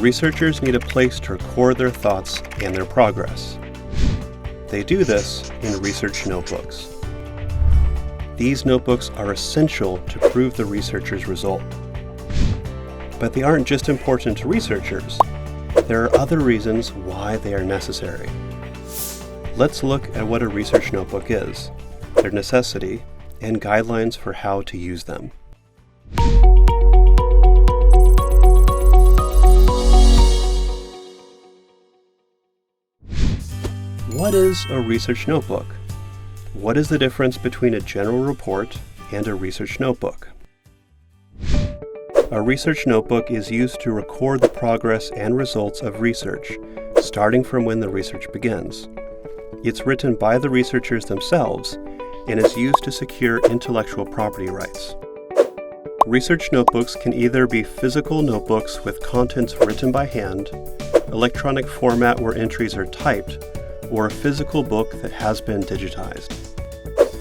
Researchers need a place to record their thoughts and their progress. They do this in research notebooks. These notebooks are essential to prove the researcher's result. But they aren't just important to researchers. There are other reasons why they are necessary. Let's look at what a research notebook is, their necessity, and guidelines for how to use them. What is a research notebook? What is the difference between a general report and a research notebook? A research notebook is used to record the progress and results of research, starting from when the research begins. It's written by the researchers themselves and is used to secure intellectual property rights. Research notebooks can either be physical notebooks with contents written by hand, electronic format where entries are typed, or a physical book that has been digitized.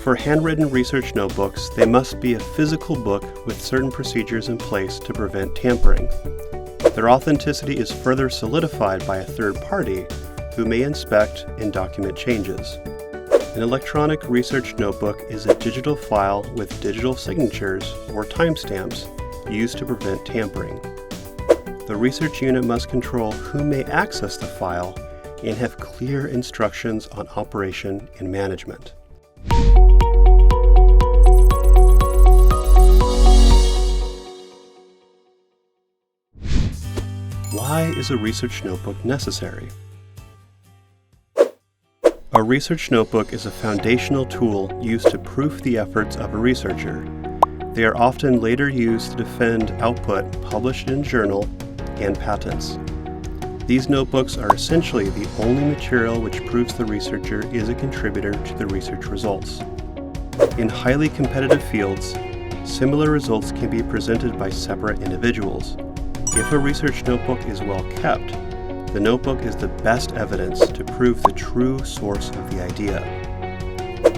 For handwritten research notebooks, they must be a physical book with certain procedures in place to prevent tampering. Their authenticity is further solidified by a third party who may inspect and document changes. An electronic research notebook is a digital file with digital signatures or timestamps used to prevent tampering. The research unit must control who may access the file and have clear instructions on operation and management. Why is a research notebook necessary? A research notebook is a foundational tool used to proof the efforts of a researcher. They are often later used to defend output published in a journal and patents. These notebooks are essentially the only material which proves the researcher is a contributor to the research results. In highly competitive fields, similar results can be presented by separate individuals. If a research notebook is well kept, the notebook is the best evidence to prove the true source of the idea.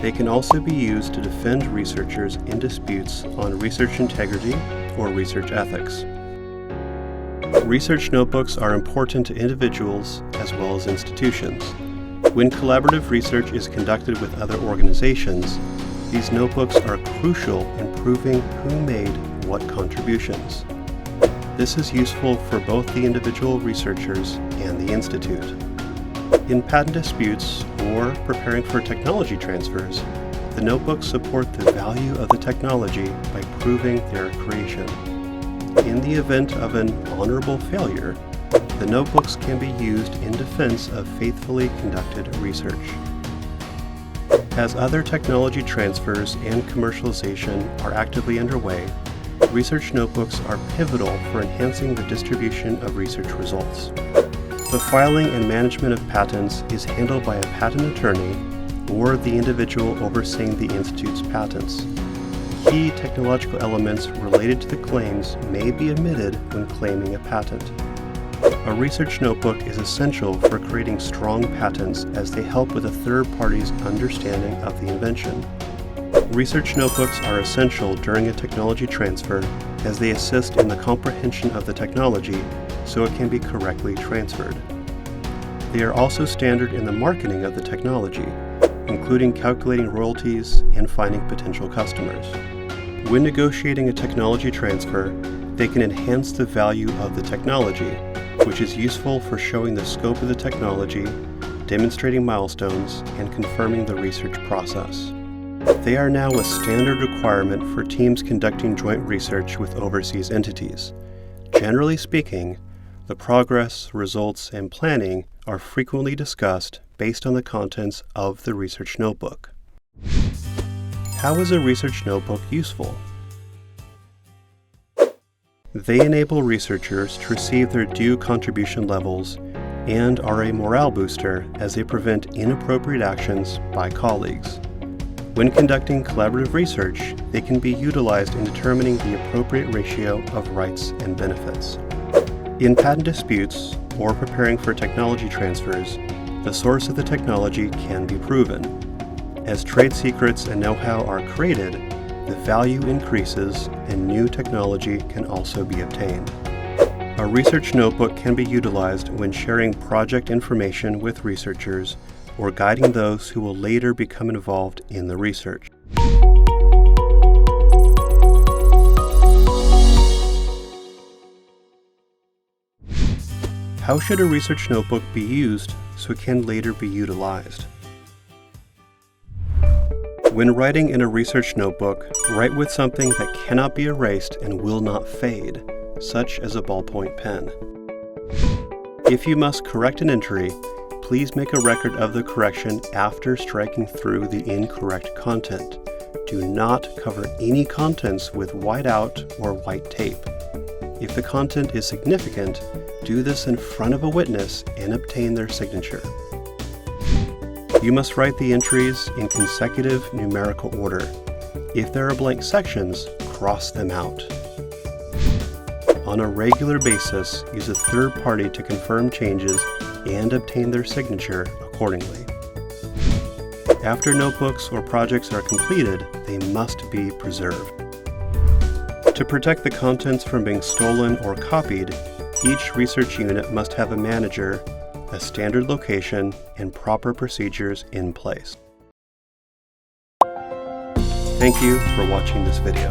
They can also be used to defend researchers in disputes on research integrity or research ethics. Research notebooks are important to individuals as well as institutions. When collaborative research is conducted with other organizations, these notebooks are crucial in proving who made what contributions. This is useful for both the individual researchers and the institute. In patent disputes or preparing for technology transfers, the notebooks support the value of the technology by proving their creation. In the event of an honorable failure, the notebooks can be used in defense of faithfully conducted research. As other technology transfers and commercialization are actively underway, research notebooks are pivotal for enhancing the distribution of research results. The filing and management of patents is handled by a patent attorney or the individual overseeing the institute's patents. Key technological elements related to the claims may be omitted when claiming a patent. A research notebook is essential for creating strong patents as they help with a third party's understanding of the invention. Research notebooks are essential during a technology transfer as they assist in the comprehension of the technology so it can be correctly transferred. They are also standard in the marketing of the technology, including calculating royalties and finding potential customers. When negotiating a technology transfer, they can enhance the value of the technology, which is useful for showing the scope of the technology, demonstrating milestones, and confirming the research process. They are now a standard requirement for teams conducting joint research with overseas entities. Generally speaking, the progress, results, and planning are frequently discussed based on the contents of the research notebook. How is a research notebook useful? They enable researchers to receive their due contribution levels and are a morale booster as they prevent inappropriate actions by colleagues. When conducting collaborative research, they can be utilized in determining the appropriate ratio of rights and benefits. In patent disputes or preparing for technology transfers, the source of the technology can be proven. As trade secrets and know-how are created, the value increases and new technology can also be obtained. A research notebook can be utilized when sharing project information with researchers or guiding those who will later become involved in the research. How should a research notebook be used so it can later be utilized? When writing in a research notebook, write with something that cannot be erased and will not fade, such as a ballpoint pen. If you must correct an entry, please make a record of the correction after striking through the incorrect content. Do not cover any contents with whiteout or white tape. If the content is significant, do this in front of a witness and obtain their signature. You must write the entries in consecutive numerical order. If there are blank sections, cross them out. On a regular basis, use a third party to confirm changes and obtain their signature accordingly. After notebooks or projects are completed, they must be preserved. To protect the contents from being stolen or copied, each research unit must have a manager, a standard location, and proper procedures in place. Thank you for watching this video.